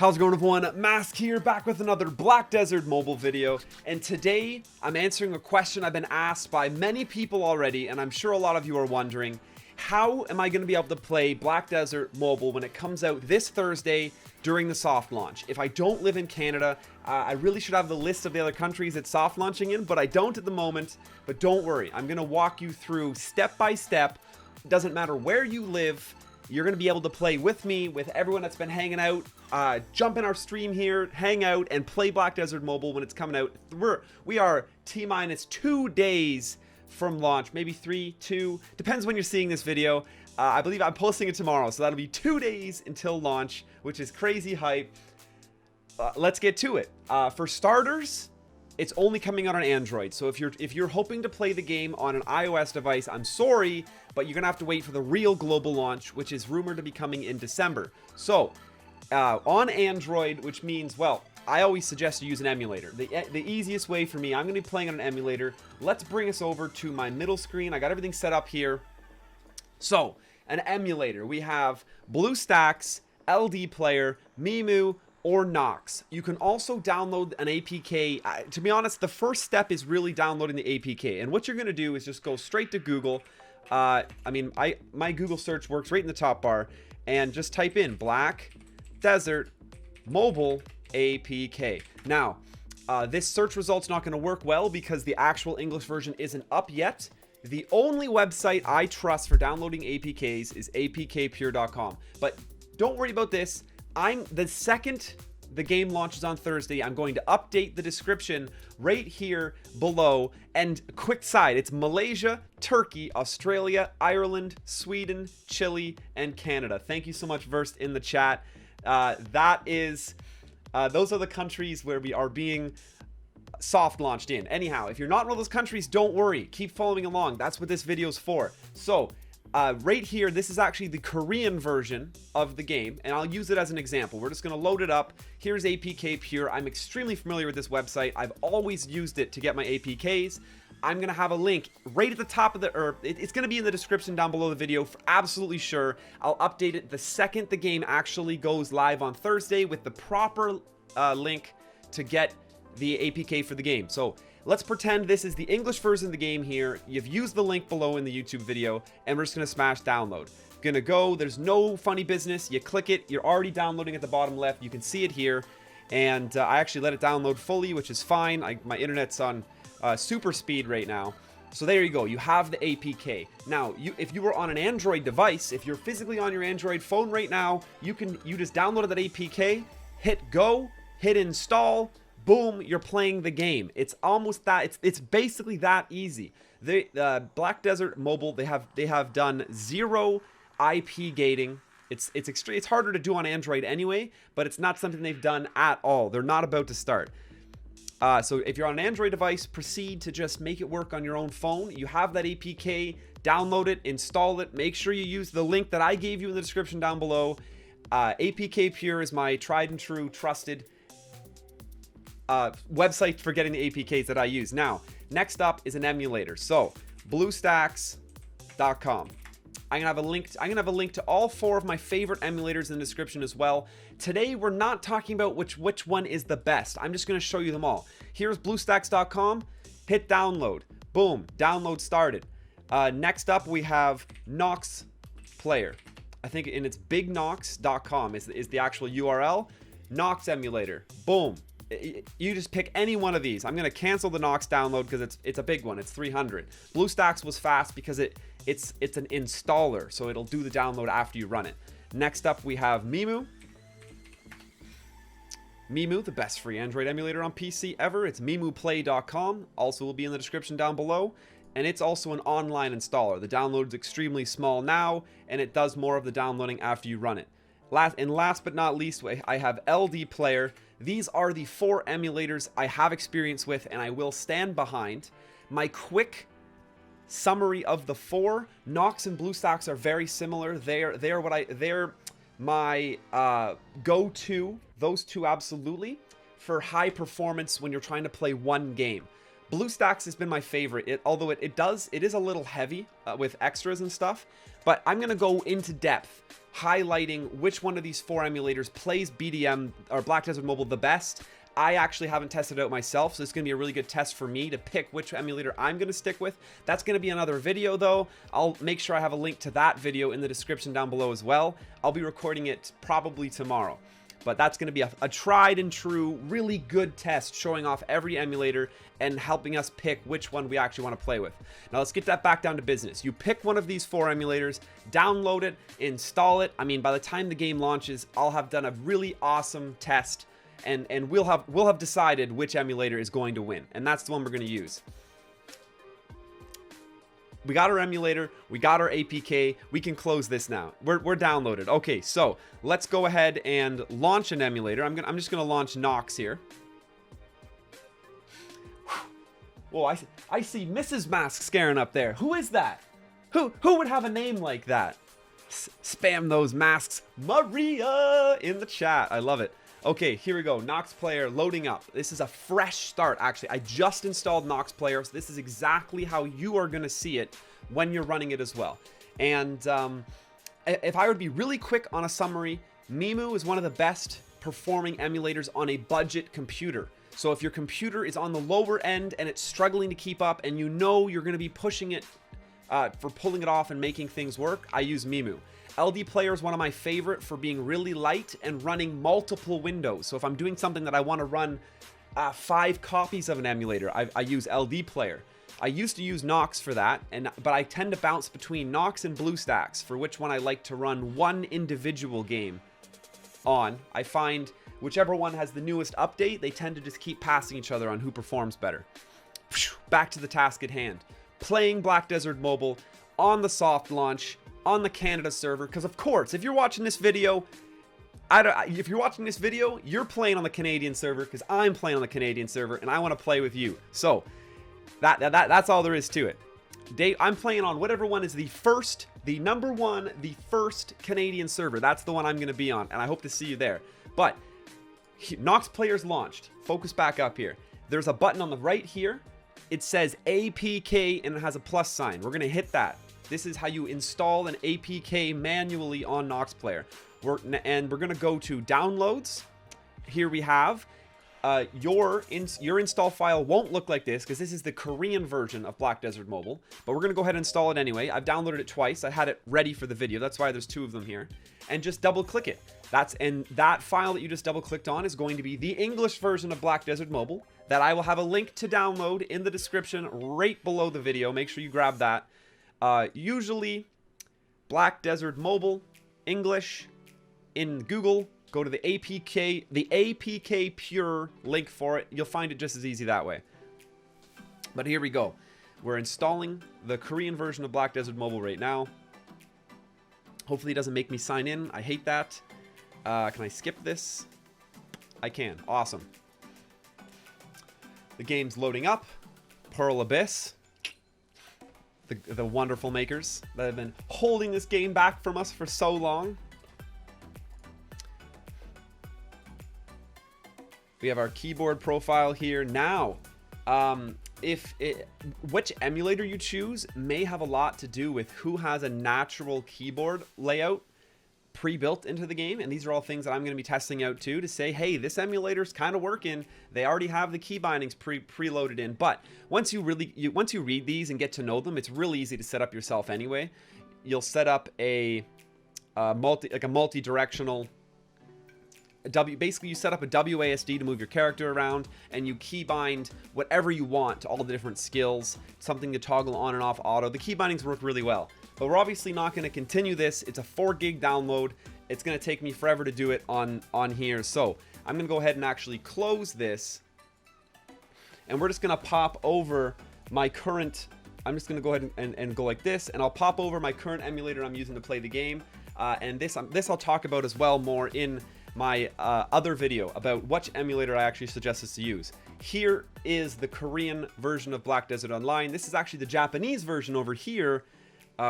How's it going, everyone? Mask here, back with another Black Desert mobile video, and today I'm answering a question I've been asked by many people already, and I'm sure a lot of you are wondering, how am I going to be able to play Black Desert mobile when it comes out this Thursday during the soft launch? If I don't live in Canada, I really should have the list of the other countries it's soft launching in, but I don't at the moment. But don't worry, I'm going to walk you through step by step. It doesn't matter where you live. You're going to be able to play with me, with everyone that's been hanging out, jump in our stream here, hang out, and play Black Desert Mobile when it's coming out. We are T-minus 2 days from launch, maybe 3, 2, depends when you're seeing this video. I believe I'm posting it tomorrow, so that'll be 2 days until launch, which is crazy hype. Let's get to it. For starters, it's only coming out on Android, so if you're hoping to play the game on an iOS device, I'm sorry, but you're gonna have to wait for the real global launch, which is rumored to be coming in December. So, on Android, which means, well, I always suggest you use an emulator. The easiest way for me, I'm gonna be playing on an emulator. Let's bring us over to my middle screen. I got everything set up here. So, an emulator. We have BlueStacks, LD Player, Mimu, or Knox. You can also download an APK. To be honest, the first step is really downloading the APK. And what you're going to do is just go straight to Google. My Google search works right in the top bar. And just type in Black Desert Mobile APK. Now, this search result's not going to work well because the actual English version isn't up yet. The only website I trust for downloading APKs is apkpure.com. But don't worry about this. The second the game launches on Thursday, I'm going to update the description right here below. And quick side, it's Malaysia, Turkey, Australia, Ireland, Sweden, Chile, and Canada. Thank you so much, Versed, in the chat. Those are the countries where we are being soft launched in. Anyhow, if you're not in one of those countries, don't worry. Keep following along. That's what this video is for. So, right here, this is actually the Korean version of the game, and I'll use it as an example. We're just going to load it up. Here's APK Pure. I'm extremely familiar with this website. I've always used it to get my APKs. I'm going to have a link right at the top of it's going to be in the description down below the video, for absolutely sure. I'll update it the second the game actually goes live on Thursday with the proper link to get the APK for the game. So let's pretend this is the English version of the game here. You've used the link below in the YouTube video, and we're just going to smash download. Gonna go, there's no funny business. You click it, you're already downloading at the bottom left. You can see it here, and I actually let it download fully, which is fine. My internet's on super speed right now. So there you go, you have the APK. Now, if you were on an Android device, if you're physically on your Android phone right now, you just downloaded that APK, hit go, hit install, boom, you're playing the game. It's almost that. It's basically that easy. Black Desert Mobile, they have done zero IP gating. It's harder to do on Android anyway, but it's not something they've done at all. They're not about to start. So if you're on an Android device, proceed to just make it work on your own phone. You have that APK, download it, install it. Make sure you use the link that I gave you in the description down below. APK Pure is my tried and true, trusted website for getting the APKs that I use. Now, next up is an emulator. So, BlueStacks.com. I'm gonna have a link to all 4 of my favorite emulators in the description as well. Today, we're not talking about which one is the best. I'm just gonna show you them all. Here's BlueStacks.com. Hit download. Boom, download started. Next up, we have Knox Player. I think, and it's bigknox.com is the actual URL. Knox emulator. Boom. You just pick any one of these. I'm going to cancel the Knox download because it's a big one. It's 300. BlueStacks was fast because it's an installer, so it'll do the download after you run it. Next up, we have Mimu. Mimu, the best free Android emulator on PC ever. It's mimuplay.com. Also will be in the description down below. And it's also an online installer. The download is extremely small now, and it does more of the downloading after you run it. Last but not least, I have LD Player. These are the 4 emulators I have experience with and I will stand behind. My quick summary of the 4, Knox and BlueStacks are very similar. They're my go-to, those two absolutely, for high performance when you're trying to play one game. BlueStacks has been my favorite, although it is a little heavy with extras and stuff, but I'm gonna go into depth highlighting which one of these 4 emulators plays BDM or Black Desert Mobile the best. I actually haven't tested it out myself, so it's going to be a really good test for me to pick which emulator I'm going to stick with. That's going to be another video, though. I'll make sure I have a link to that video in the description down below as well. I'll be recording it probably tomorrow. But that's going to be a tried and true, really good test showing off every emulator and helping us pick which one we actually want to play with. Now let's get that back down to business. You pick one of these 4 emulators, download it, install it. I mean, by the time the game launches, I'll have done a really awesome test, and we'll have decided which emulator is going to win, and that's the one we're going to use. We got our emulator, we got our APK, we can close this now. We're downloaded. Okay, so let's go ahead and launch an emulator. I'm just gonna launch Knox here. Whoa, I see Mrs. MasKScarin up there. Who is that? Who would have a name like that? Spam those masks. Maria in the chat. I love it. Okay, here we go. Knox Player loading up. This is a fresh start, actually. I just installed Knox Player, so this is exactly how you are going to see it when you're running it as well. And if I were to be really quick on a summary, Mimu is one of the best performing emulators on a budget computer. So if your computer is on the lower end and it's struggling to keep up and you know you're going to be pushing it for pulling it off and making things work, I use Mimu. LD Player is one of my favorite for being really light and running multiple windows. So if I'm doing something that I want to run 5 copies of an emulator, I use LD Player. I used to use Knox for that, but I tend to bounce between Knox and BlueStacks for which one I like to run one individual game on. I find whichever one has the newest update, they tend to just keep passing each other on who performs better. Back to the task at hand. Playing Black Desert Mobile on the soft launch, on the Canada server, because of course, if you're watching this video, you're playing on the Canadian server, because I'm playing on the Canadian server, and I want to play with you. So, that's all there is to it. I'm playing on whatever one is the first Canadian server. That's the one I'm going to be on, and I hope to see you there. But, Knox Player's launched. Focus back up here. There's a button on the right here. It says APK, and it has a plus sign. We're going to hit that. This is how you install an APK manually on Knox Player. We're going to go to downloads. Here we have your install file won't look like this because this is the Korean version of Black Desert Mobile. But we're going to go ahead and install it anyway. I've downloaded it twice. I had it ready for the video. That's why there's 2 of them here. And just double click it. And that file that you just double clicked on is going to be the English version of Black Desert Mobile that I will have a link to download in the description right below the video. Make sure you grab that. Usually Black Desert Mobile English in Google, go to the APK Pure link for it. You'll find it just as easy that way. But here we go. We're installing the Korean version of Black Desert Mobile right now. Hopefully it doesn't make me sign in. I hate that. Can I skip this? I can. Awesome. The game's loading up. Pearl Abyss. The wonderful makers that have been holding this game back from us for so long. We have our keyboard profile here. Now, which emulator you choose may have a lot to do with who has a natural keyboard layout pre-built into the game, and these are all things that I'm going to be testing out too to say, hey, this emulator's kind of working. They already have the key bindings preloaded in, but once you read these and get to know them, it's really easy to set up yourself anyway. You'll set up a multi-directional basically you set up a WASD to move your character around, and you keybind whatever you want to all the different skills, something to toggle on and off auto. The key bindings work really well, but we're obviously not going to continue this. It's a 4 gig download. It's going to take me forever to do it on here, so I'm going to go ahead and actually close this, and we're just going to pop over my current. I'm just going to go ahead and go like this, and I'll pop over my current emulator I'm using to play the game, and this I'll talk about as well more in my other video about which emulator I actually suggest us to use. Here is the Korean version of Black Desert Online. This is actually the Japanese version over here.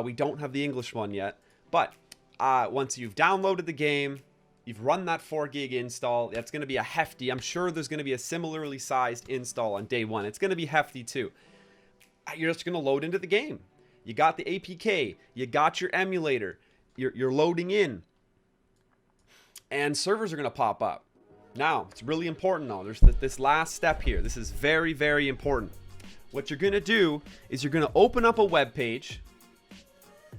We don't have the English one yet, but once you've downloaded the game, You've run that 4 gig install. That's going to be a hefty. I'm sure there's going to be a similarly sized install on day one. It's going to be hefty too. You're just going to load into the game. You got the APK. You got your emulator. You're loading in. And servers are going to pop up. Now, it's really important though. There's this last step here. This is very, very important. What you're going to do is you're going to open up a web page.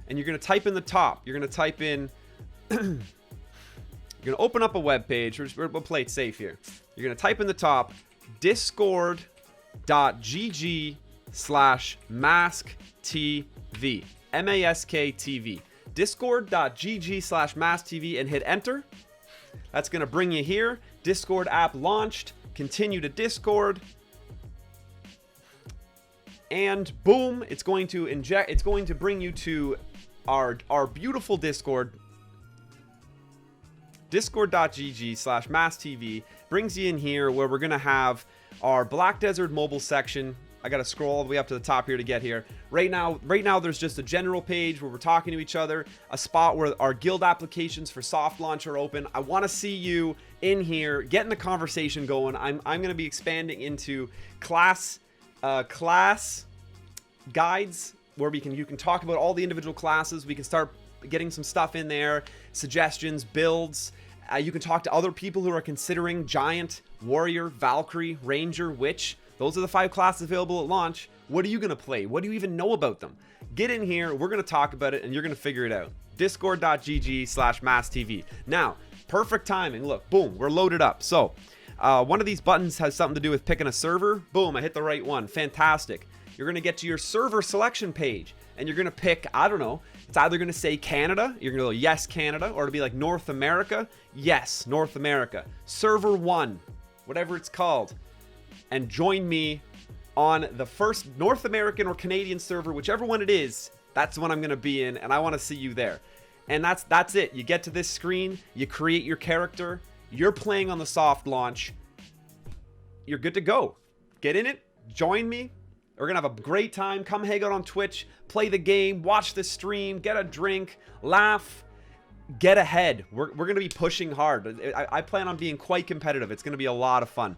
And you're going to type in the top. You're going to type in... You're going to open up a web page. We'll play it safe here. You're going to type in the top discord.gg/masktv. MASKTV. Discord.gg/masktv and hit enter. That's going to bring you here. Discord app launched. Continue to Discord. And boom, it's going to bring you to our beautiful Discord. Discord.gg/masktv brings you in here where we're going to have our Black Desert mobile section. I got to scroll all the way up to the top here to get here. Right now there's just a general page where we're talking to each other, a spot where our guild applications for soft launch are open. I want to see you in here, getting the conversation going. I'm going to be expanding into class guides where you can talk about all the individual classes. We can start getting some stuff in there, suggestions, builds. You can talk to other people who are considering Giant, Warrior, Valkyrie, Ranger, Witch. Those are the 5 classes available at launch. What are you going to play? What do you even know about them? Get in here. We're going to talk about it, and you're going to figure it out. Discord.gg/masktv. Now, perfect timing. Look, boom, we're loaded up. So, one of these buttons has something to do with picking a server. Boom, I hit the right one. Fantastic. You're going to get to your server selection page, and you're going to pick, I don't know, it's either going to say Canada, you're going to go yes, Canada, or it'll be like North America, yes, North America. Server 1, whatever it's called. And join me on the first North American or Canadian server, whichever one it is, that's the one I'm going to be in, and I want to see you there. And that's it. You get to this screen, you create your character, you're playing on the soft launch, you're good to go. Get in it, join me. We're going to have a great time. Come hang out on Twitch, play the game, watch the stream, get a drink, laugh, get ahead. We're going to be pushing hard. I plan on being quite competitive. It's going to be a lot of fun.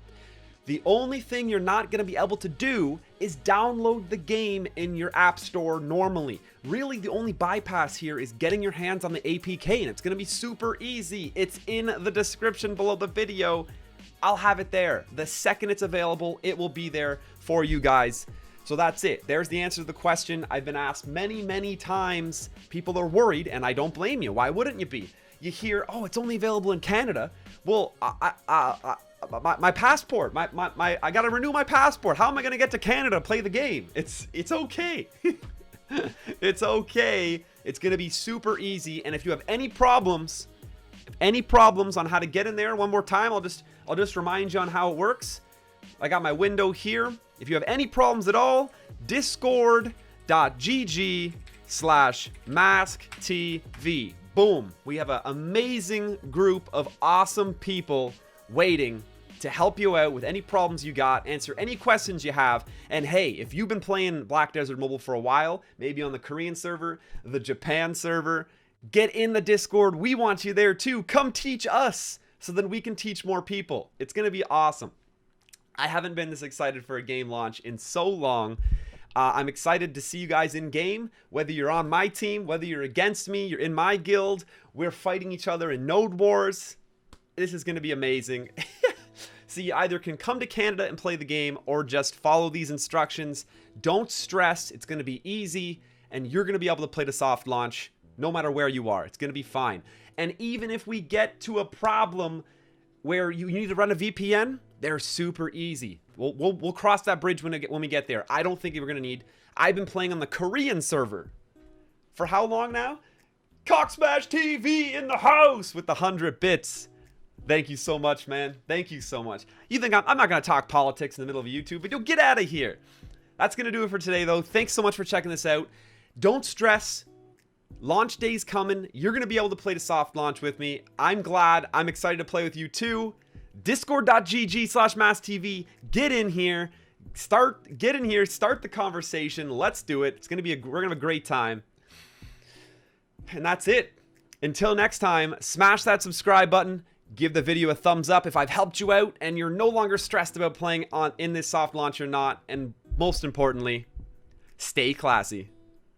The only thing you're not going to be able to do is download the game in your app store normally. Really, the only bypass here is getting your hands on the APK, and it's going to be super easy. It's in the description below the video. I'll have it there. The second it's available, it will be there for you guys. So that's it. There's the answer to the question. I've been asked many, many times. People are worried, and I don't blame you. Why wouldn't you be? You hear, oh, it's only available in Canada. Well, my passport, I got to renew my passport. How am I going to get to Canada to play the game? It's okay. It's okay. It's going to be super easy. And if you have any problems on how to get in there, one more time, I'll just remind you on how it works. I got my window here. If you have any problems at all, discord.gg/masktv. Boom. We have an amazing group of awesome people waiting to help you out with any problems you got, answer any questions you have. And hey, if you've been playing Black Desert Mobile for a while, maybe on the Korean server, the Japan server, get in the Discord. We want you there too. Come teach us so then we can teach more people. It's going to be awesome. I haven't been this excited for a game launch in so long. I'm excited to see you guys in game, whether you're on my team, whether you're against me, you're in my guild, we're fighting each other in node wars. This is going to be amazing. So you either can come to Canada and play the game or just follow these instructions. Don't stress. It's going to be easy, and you're going to be able to play the soft launch no matter where you are. It's going to be fine. And even if we get to a problem where you need to run a VPN, they're super easy. We'll cross that bridge when we get there. I don't think we're going to need... I've been playing on the Korean server. For how long now? Cocksmash TV in the house with the 100 bits. Thank you so much, man. Thank you so much. You think I'm not going to talk politics in the middle of YouTube, but you'll get out of here. That's going to do it for today, though. Thanks so much for checking this out. Don't stress. Launch day's coming. You're going to be able to play the soft launch with me. I'm glad. I'm excited to play with you, too. Discord.gg/masktv. Get in here. Get in here. Start the conversation. Let's do it. It's going to be we're going to have a great time. And that's it. Until next time, smash that subscribe button, give the video a thumbs up if I've helped you out and you're no longer stressed about playing in this soft launch or not, and most importantly, stay classy.